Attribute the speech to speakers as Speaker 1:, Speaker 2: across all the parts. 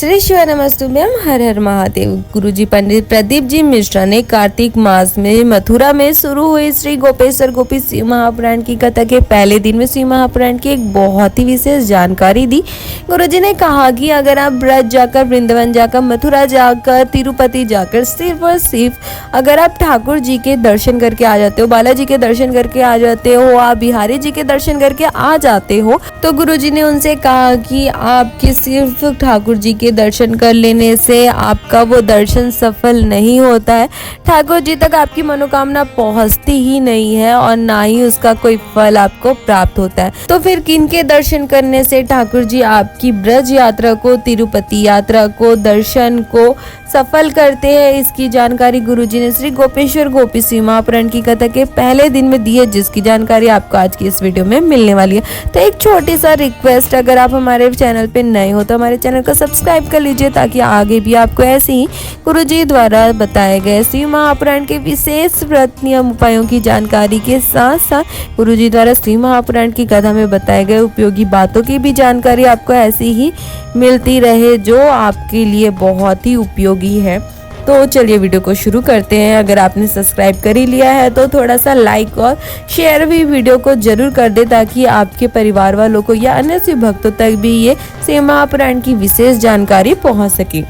Speaker 1: श्री शिव नमस्तुभ्यम, हर हर महादेव। गुरुजी पंडित प्रदीप जी मिश्रा ने कार्तिक मास में मथुरा में शुरू हुई श्री गोपेश्वर गोपी शिव महापुराण की कथा के पहले दिन में शिव महापुराण की एक बहुत ही विशेष जानकारी दी। गुरुजी ने कहा कि अगर आप ब्रज जाकर, वृंदावन जाकर, मथुरा जाकर, तिरुपति जाकर सिर्फ और सिर्फ अगर आप ठाकुर जी के दर्शन करके आ जाते हो, बालाजी के दर्शन करके आ जाते हो, आप बिहारी जी के दर्शन करके आ जाते हो, तो गुरुजी ने उनसे कहा कि आपके सिर्फ ठाकुर जी के दर्शन कर लेने से आपका वो दर्शन सफल नहीं होता है। ठाकुर जी तक आपकी मनोकामना पहुंचती ही नहीं है और ना ही उसका कोई फल आपको प्राप्त होता है। तो फिर किनके दर्शन करने से ठाकुर जी आपकी ब्रज यात्रा को, तिरुपति यात्रा को, दर्शन को सफल करते हैं, इसकी जानकारी गुरुजी ने श्री गोपेश्वर गोपी शिव महापुराण की कथा के पहले दिन में दी है, जिसकी जानकारी आपको आज की इस वीडियो में मिलने वाली है। तो एक छोटी सा रिक्वेस्ट, अगर आप हमारे चैनल पे नए हो तो हमारे चैनल को सब्सक्राइब कर लीजिए, ताकि आगे भी आपको ऐसे ही गुरुजी द्वारा बताए गए शिव महापुराण के विशेष व्रत नियम उपायों की जानकारी के साथ साथ गुरुजी द्वारा शिव महापुराण की कथा में बताए गए उपयोगी बातों की भी जानकारी आपको ऐसी ही मिलती रहे, जो आपके लिए बहुत ही उपयोगी है। तो चलिए वीडियो को शुरू करते हैं। अगर आपने सब्सक्राइब कर ही लिया है तो थोड़ा सा लाइक और शेयर भी वीडियो को जरूर कर दे, ताकि आपके परिवार वालों को या अन्य शिव भक्तों तक भी ये शिव महापुराण की विशेष जानकारी पहुंच सके।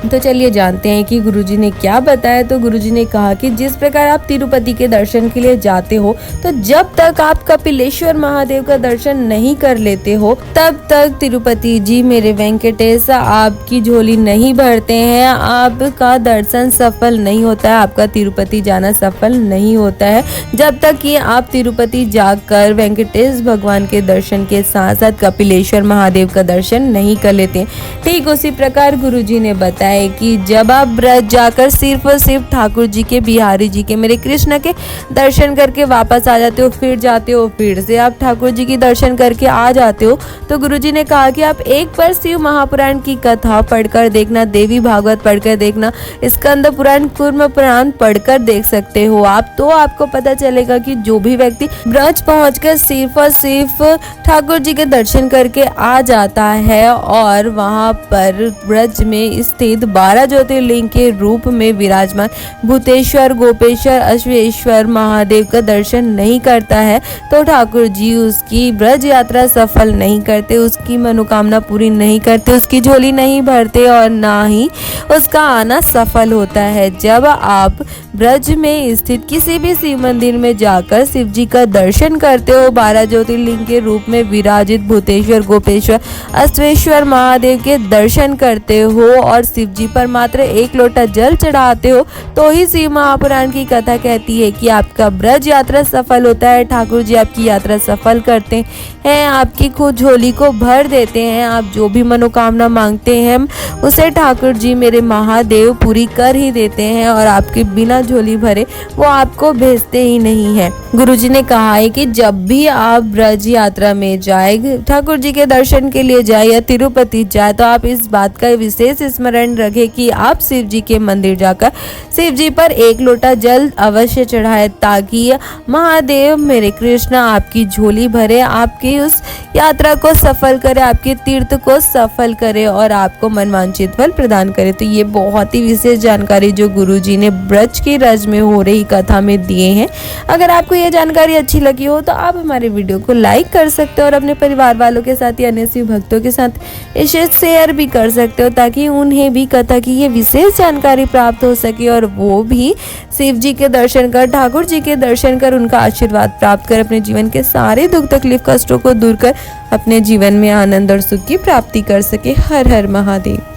Speaker 1: तो चलिए जानते हैं कि गुरुजी ने क्या बताया। तो गुरुजी ने कहा कि जिस प्रकार आप तिरुपति के दर्शन के लिए जाते हो, तो जब तक आप कपिलेश्वर महादेव का दर्शन नहीं कर लेते हो, तब तक तिरुपति जी मेरे वेंकटेश आपकी झोली नहीं भरते हैं, आपका दर्शन सफल नहीं होता है, आपका तिरुपति जाना सफल नहीं होता है, जब तक कि आप तिरुपति जाकर वेंकटेश भगवान के दर्शन के साथ साथ कपिलेश्वर महादेव का दर्शन नहीं कर लेते। ठीक उसी प्रकार गुरुजी ने बताया कि जब आप ब्रज जाकर सिर्फ और सिर्फ ठाकुर जी के, बिहारी जी के, मेरे कृष्ण के दर्शन करके वापस आ जाते हो, फिर जाते हो, फिर से आप ठाकुर जी की दर्शन करके आ जाते हो, तो गुरुजी ने कहा कि आप एक बार शिव महापुराण की कथा पढ़कर देखना, देवी भागवत पढ़कर देखना, स्कंद पुराण, कूर्म पुराण पढ़कर देख सकते हो आप। तो आपको पता चलेगा कि जो भी व्यक्ति ब्रज पहुंचकर सिर्फ और सिर्फ ठाकुर जी के दर्शन करके आ जाता है और वहां पर ब्रज में स्थित 12 ज्योतिर्लिंग के रूप में विराजमान भूतेश्वर, गोपेश्वर, अश्वेश्वर महादेव का दर्शन नहीं करता है, तो ठाकुर जी उसकी ब्रज यात्रा सफल नहीं करते, उसकी मनोकामना पूरी नहीं करते, उसकी झोली नहीं भरते और ना ही उसका आना सफल होता है। जब आप ब्रज में स्थित किसी भी शिव मंदिर में जाकर शिव जी का दर्शन करते हो, 12 ज्योतिर्लिंग के रूप में विराजित भूतेश्वर, गोपेश्वर, अश्वेश्वर महादेव के दर्शन करते हो और शिव जी पर मात्र एक लोटा जल चढ़ाते हो, तो ही शिव महापुराण की कथा कहती है कि आपका ब्रज यात्रा सफल होता है। ठाकुर जी आपकी यात्रा सफल करते हैं, आपकी खुद झोली को भर देते हैं, आप जो भी मनोकामना मांगते हैं उसे ठाकुर जी मेरे महादेव पूरी कर ही देते हैं और आपके बिना झोली भरे वो आपको भेजते ही नहीं है। गुरुजी ने कहा है कि जब भी आप ब्रज यात्रा में जाए, ठाकुर जी के दर्शन के लिए जाए या तिरुपति जाए, तो आप इस बात का विशेष स्मरण रखें कि आप शिव जी के मंदिर जाकर शिव जी पर एक लोटा जल अवश्य चढ़ाए, ताकि महादेव मेरे कृष्ण आपकी झोली भरे, आपकी उस यात्रा को सफल करे, आपके तीर्थ को सफल करे और आपको मनवांछित फल प्रदान करे। तो ये बहुत ही विशेष जानकारी जो गुरुजी ने ब्रज की रज में हो रही कथा में दिए हैं। अगर आपको ये जानकारी अच्छी लगी हो तो आप हमारे वीडियो को लाइक कर सकते हो और अपने परिवार वालों के साथ या अन्य शिव भक्तों के साथ इसे शेयर भी कर सकते हो, ताकि उन्हें भी कथा की ये विशेष जानकारी प्राप्त हो सके और वो भी शिव जी के दर्शन कर, ठाकुर जी के दर्शन कर, उनका आशीर्वाद प्राप्त कर अपने जीवन के सारे दुख तकलीफ कष्टों को दूर कर अपने जीवन में आनंद और सुख की प्राप्ति कर सके। हर हर महादेव।